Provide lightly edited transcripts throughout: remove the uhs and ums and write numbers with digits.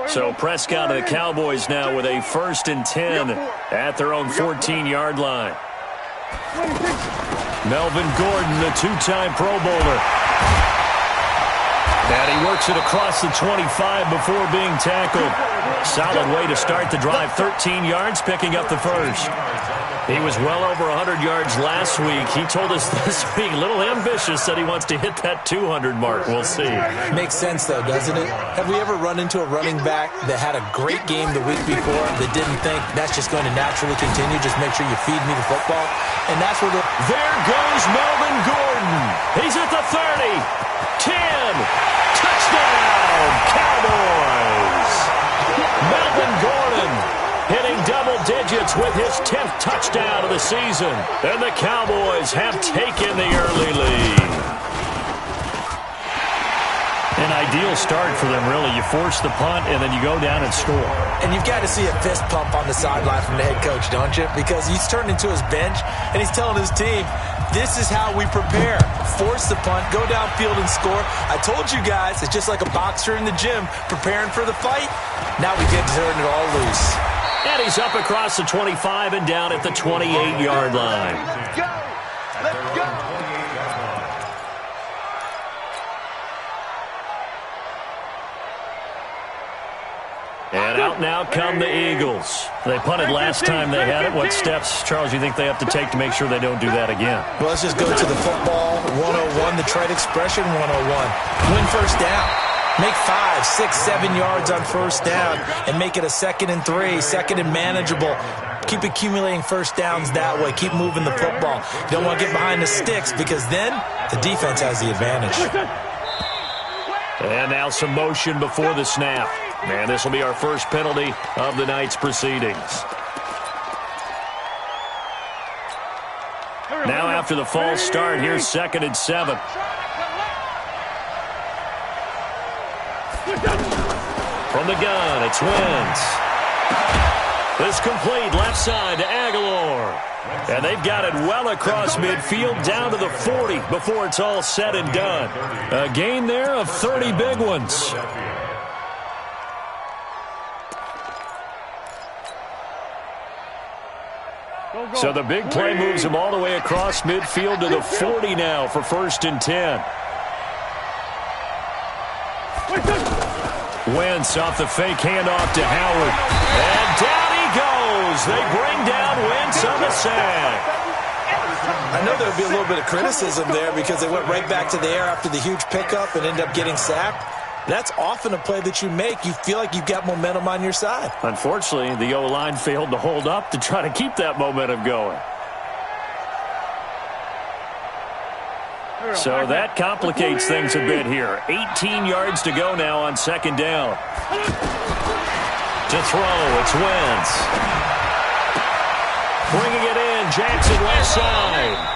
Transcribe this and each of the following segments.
So Prescott and the Cowboys now with a 1st and 10 at their own 14-yard line. Melvin Gordon, the 2-time Pro Bowler. And he works it across the 25 before being tackled. Solid way to start the drive. 13 yards, picking up the first. He was well over 100 yards last week. He told us this week, a little ambitious, said he wants to hit that 200 mark. We'll see. Makes sense, though, doesn't it? Have we ever run into a running back that had a great game the week before that didn't think that's just going to naturally continue? Just make sure you feed me the football. And that's where there goes Melvin Gordon. He's at the 30. 10. Touchdown, Cowboys. Melvin Gordon hitting double digits with his 10th touchdown of the season. And the Cowboys have taken the early lead. An ideal start for them, really. You force the punt, and then you go down and score. And you've got to see a fist pump on the sideline from the head coach, don't you? Because he's turned into his bench, and he's telling his team, this is how we prepare. Force the punt, go downfield and score. I told you guys, it's just like a boxer in the gym preparing for the fight. Now we get to turn it all loose. And he's up across the 25 and down at the 28-yard line. Let's go! Let's go! And out now come the Eagles. They punted last time they had it. What steps, Charles, you think they have to take to make sure they don't do that again? Well, let's just go to the football 101, the trade expression 101. Win first down. Make 5, 6, 7 yards on first down and make it a 2nd and 3, 2nd and manageable. Keep accumulating first downs that way. Keep moving the football. You don't want to get behind the sticks because then the defense has the advantage. And now some motion before the snap. And this will be our first penalty of the night's proceedings. Now after the false start, here's 2nd and 7. From the gun, it's Wentz. This complete left side to Aguilar. And they've got it well across midfield down to the 40 before it's all said and done. A gain there of 30 big ones. So the big play moves him all the way across midfield to the 40 now for 1st and 10. Wentz off the fake handoff to Howard. And down he goes. They bring down Wentz on the sack. I know there would be a little bit of criticism there because they went right back to the air after the huge pickup and ended up getting sacked. That's often a play that you make. You feel like you've got momentum on your side. Unfortunately, the O-line failed to hold up to try to keep that momentum going. So that complicates things a bit here. 18 yards to go now on 2nd down. To throw, it's Wentz. Bringing it in, Jackson left side.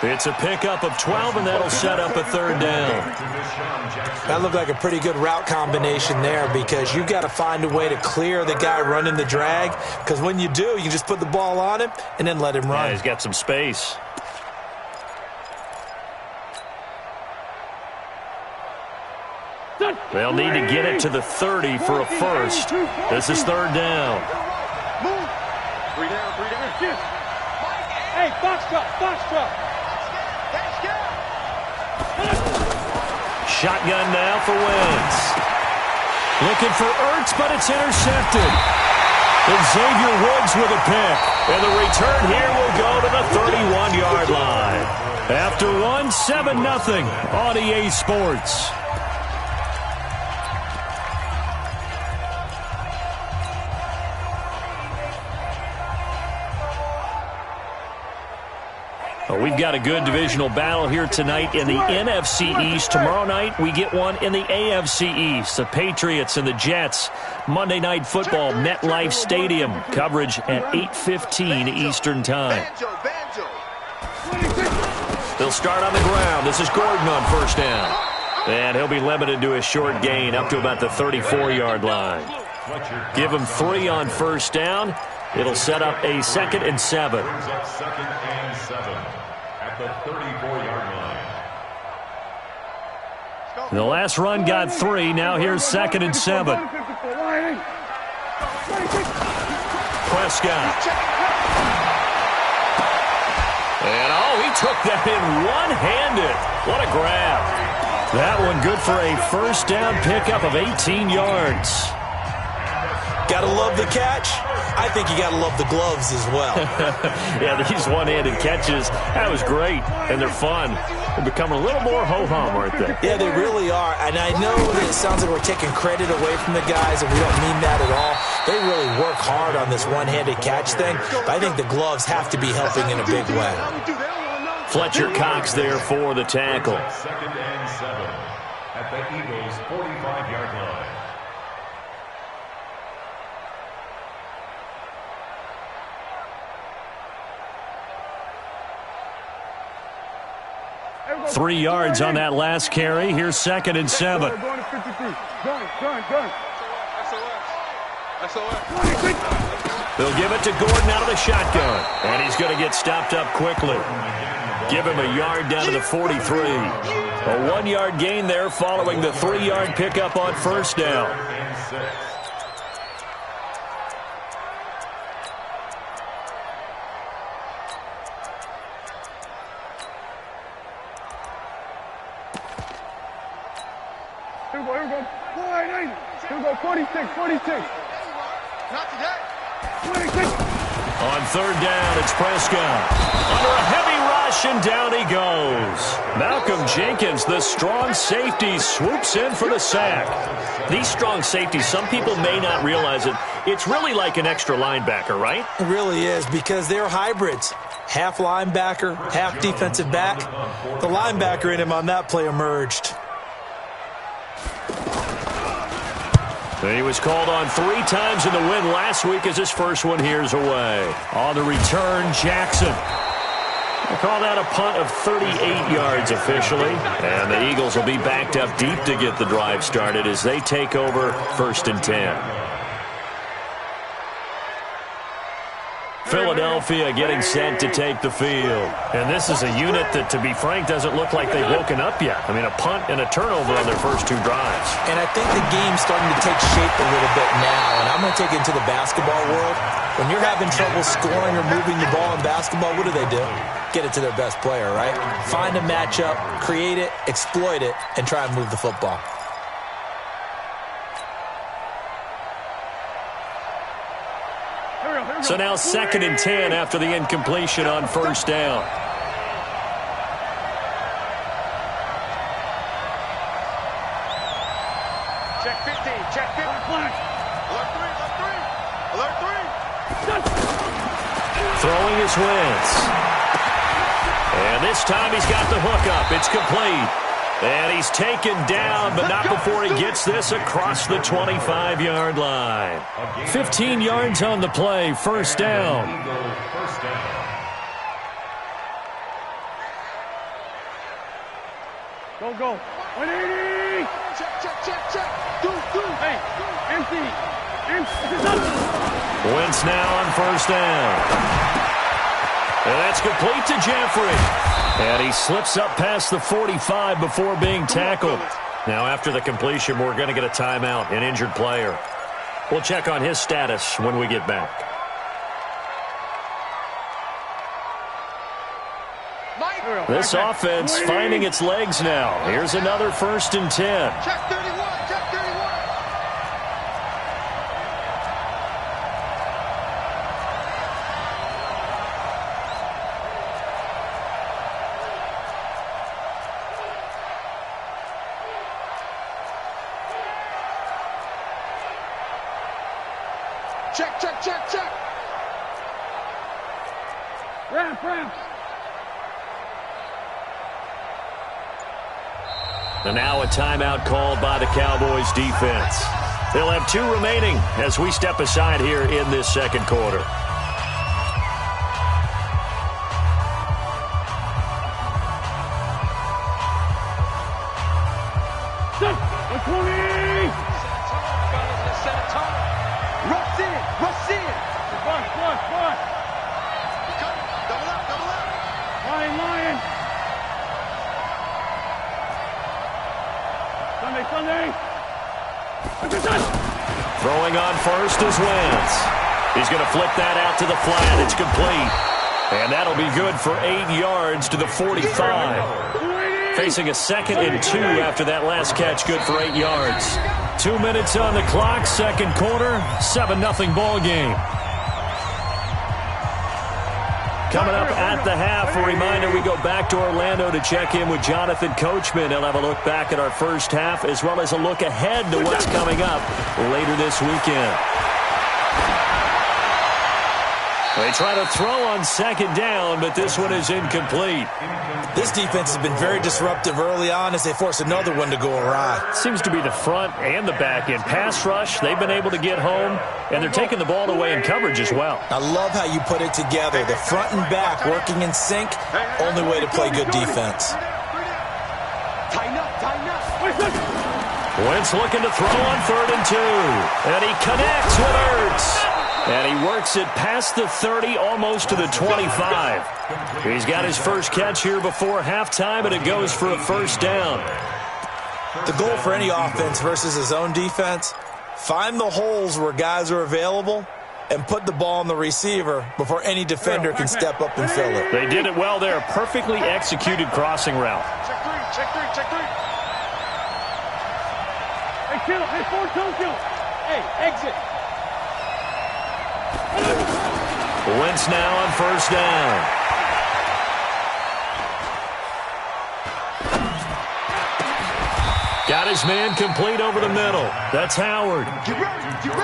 It's a pickup of 12, and that'll set up a 3rd down. That looked like a pretty good route combination there because you've got to find a way to clear the guy running the drag because when you do, you just put the ball on him and then let him run. Yeah, he's got some space. They'll need to get it to the 30 for a first. This is 3rd down. Move. 3 down, 3 down. Hey, box truck. Shotgun now for Wentz. Looking for Ertz, but it's intercepted. And Xavier Woods with a pick. And the return here will go to the 31-yard line. After one, 7-0 on EA Sports. We've got a good divisional battle here tonight in the NFC East. Tomorrow night, we get one in the AFC East. The Patriots and the Jets. Monday Night Football, MetLife Stadium. Coverage at 8:15 Eastern Time. They'll start on the ground. This is Gordon on first down. And he'll be limited to a short gain up to about the 34-yard line. Give him 3 on first down. It'll set up a 2nd and 7. At the 34-yard line. The last run got 3. Now here's 2nd and 7. Prescott. And, he took that in one-handed. What a grab. That one good for a first down pickup of 18 yards. Gotta love the catch. I think you gotta love the gloves as well. Yeah, these one-handed catches, that was great, and they're fun. They become a little more ho-hum, aren't they? Yeah, they really are. And I know that it sounds like we're taking credit away from the guys, and we don't mean that at all. They really work hard on this one-handed catch thing, but I think the gloves have to be helping in a big way. Fletcher Cox there for the tackle. 2nd and 7 at the Eagles' 45-yard line. Three yards on that last carry. Here's 2nd and 7. They'll give it to Gordon out of the shotgun. And he's going to get stopped up quickly. Give him a yard down to the 43. A 1-yard gain there following the 3-yard pickup on first down. Here we go. 46. Not today. 26. On third down, it's Prescott. Under a heavy rush, and down he goes. Malcolm Jenkins, the strong safety, swoops in for the sack. These strong safeties, some people may not realize it. It's really like an extra linebacker, right? It really is, because they're hybrids. Half linebacker, half defensive back. The linebacker in him on that play emerged. He was called on 3 times in the win last week as his first one here's away. On the return, Jackson. We'll call that a punt of 38 yards officially. And the Eagles will be backed up deep to get the drive started as they take over 1st and 10. Philadelphia getting set to take the field. And this is a unit that, to be frank, doesn't look like they've woken up yet. I mean, a punt and a turnover on their first 2 drives. And I think the game's starting to take shape a little bit now. And I'm going to take it into the basketball world. When you're having trouble scoring or moving the ball in basketball, what do? Get it to their best player, right? Find a matchup, create it, exploit it, and try and move the football. So now 2nd and 10 after the incompletion on first down. Check 15. Check 15. Alert 3. Throwing his Wentz. And this time he's got the hook up. It's complete. And he's taken down, but not before he gets this across the 25-yard line. 15 yards on the play, first down. Go. 180. Check. Do. Hey, empty. Wentz now on first down. And that's complete to Jeffrey. And he slips up past the 45 before being tackled. Now, after the completion, we're going to get a timeout, an injured player. We'll check on his status when we get back. This offense finding its legs now. Here's another 1st and 10. Check 31. Check. Ramp. And now a timeout called by the Cowboys defense. They'll have 2 remaining as we step aside here in this second quarter. Rush in. Buck. Double up. Lion. Throwing on first is Wentz. He's going to flip that out to the flat. It's complete. And that'll be good for 8 yards to the 45. Facing a 2nd and 2 after that last catch, good for 8 yards. 2 minutes on the clock, second quarter, 7-0 ball game. Coming up at the half, a reminder we go back to Orlando to check in with Jonathan Coachman. He'll have a look back at our first half as well as a look ahead to what's coming up later this weekend. They try to throw on second down, but this one is incomplete. This defense has been very disruptive early on as they force another one to go awry. Seems to be the front and the back end. Pass rush, they've been able to get home, and they're taking the ball away in coverage as well. I love how you put it together. The front and back working in sync, only way to play good defense. Wentz looking to throw on 3rd and 2. And he connects with Ertz. And he works it past the 30, almost to the 25. He's got his first catch here before halftime, and it goes for a first down. The goal for any offense versus his own defense, find the holes where guys are available and put the ball on the receiver before any defender can step up and fill it. They did it well there. Perfectly executed crossing route. Check 3. Hey, kill. Hey, 4-2 kill. Hey, exit. Wentz now on first down. Got his man complete over the middle. That's Howard.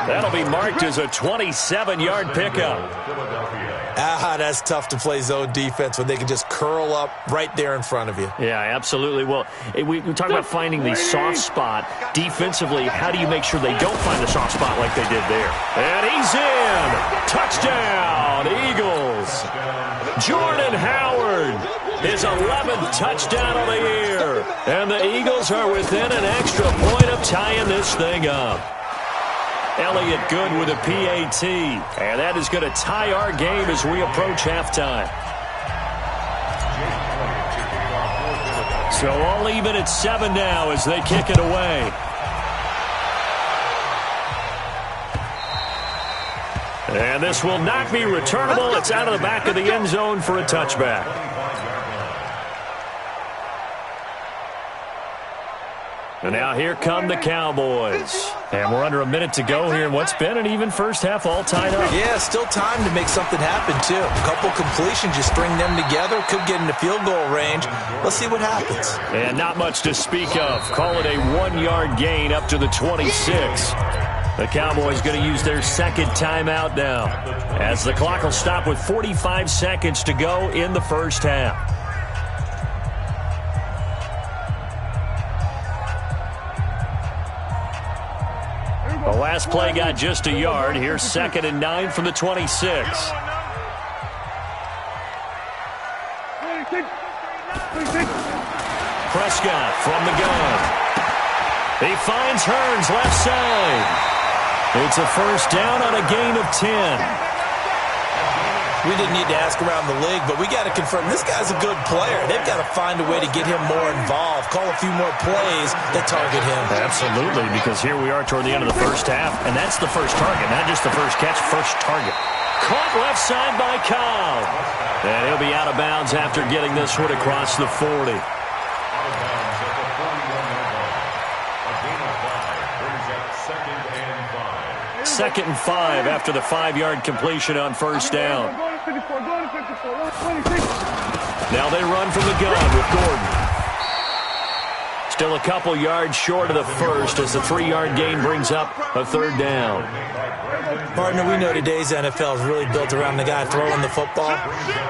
That'll be marked as a 27-yard pickup. That's tough to play zone defense when they can just curl up right there in front of you. Yeah, absolutely. Well, we talk about finding the soft spot. Defensively, how do you make sure they don't find the soft spot like they did there? And he's in. Touchdown, Eagles. Jordan Howard, his 11th touchdown of the year. And the Eagles are within an extra point of tying this thing up. Elliott good with a PAT. And that is going to tie our game as we approach halftime. So all even at 7 now as they kick it away. And this will not be returnable. It's out of the back of the end zone for a touchback. And now here come the Cowboys. And we're under a minute to go here in what's been an even first half, all tied up. Yeah, still time to make something happen, too. A couple completions, you string them together, could get into field goal range. Let's see what happens. And not much to speak of. Call it a 1-yard gain up to the 26. The Cowboys going to use their second timeout now, as the clock will stop with 45 seconds to go in the first half. The last play got just a yard. Here's 2nd and 9 from the 26. Prescott from the gun. He finds Hearns left side. It's a first down on a gain of 10. We didn't need to ask around the league, but we got to confirm this guy's a good player. They've got to find a way to get him more involved, call a few more plays that target him. Absolutely, because here we are toward the end of the first half, and that's the first target, not just the first catch, first target. Caught left side by Cobb. And he'll be out of bounds after getting this one across the 40. Second and 5 after the 5-yard completion on first down. Now they run from the gun with Gordon. Still a couple yards short of the first as the 3-yard gain brings up a third down. Partner, we know today's NFL is really built around the guy throwing the football.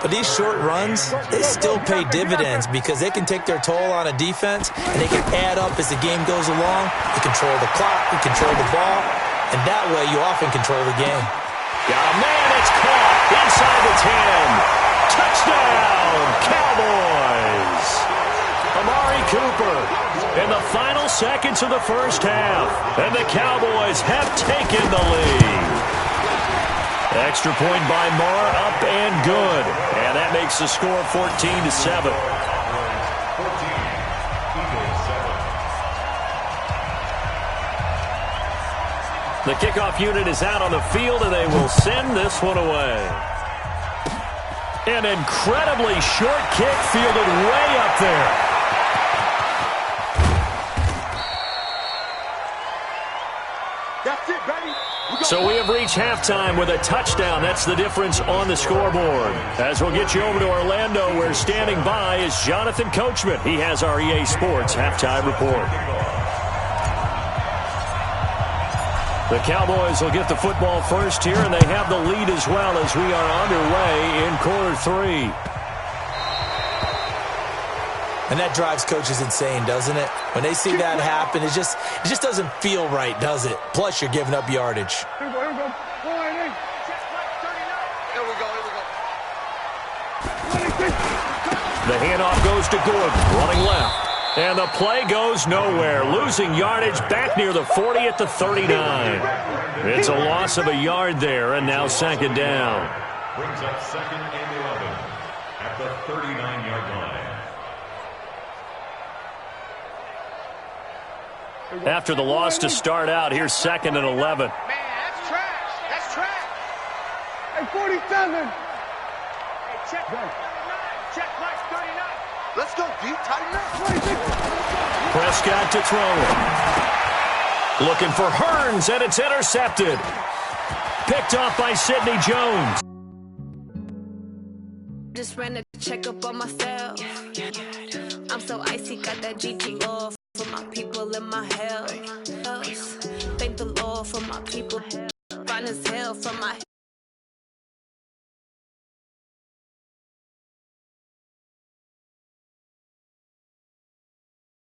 But these short runs, they still pay dividends because they can take their toll on a defense and they can add up as the game goes along. You control the clock, you control the ball, and that way you often control the game. Got a man, it's caught inside the 10. Touchdown, Cowboys. Amari Cooper in the final seconds of the first half. And the Cowboys have taken the lead. Extra point by Marr, up and good. And that makes the score 14-7. The kickoff unit is out on the field, and they will send this one away. An incredibly short kick fielded way up there. That's it, baby. So we have reached halftime with a touchdown. That's the difference on the scoreboard. As we'll get you over to Orlando, where standing by is Jonathan Coachman. He has our EA Sports halftime report. The Cowboys will get the football first here, and they have the lead as well as we are underway in quarter 3. And that drives coaches insane, doesn't it? When they see that happen, it just doesn't feel right, does it? Plus, you're giving up yardage. Here we go. Here we go. The handoff goes to Gordon, running left. And the play goes nowhere, losing yardage back near the 40 at the 39. It's a loss of a yard there, and now second down. Brings up second and 11 at the 39-yard line. After the loss to start out, here's second and 11. Man, that's trash. That's trash. Hey, 47. Hey, check 39. Check right 39. Let's go, D. Tighten up. Prescott to throw it. Looking for Hearns, and it's intercepted. Picked off by Sidney Jones. Just ran a check up on myself. I'm so icy, got that GTO for my people in my health. Thank the Lord for my people. Fine as hell from my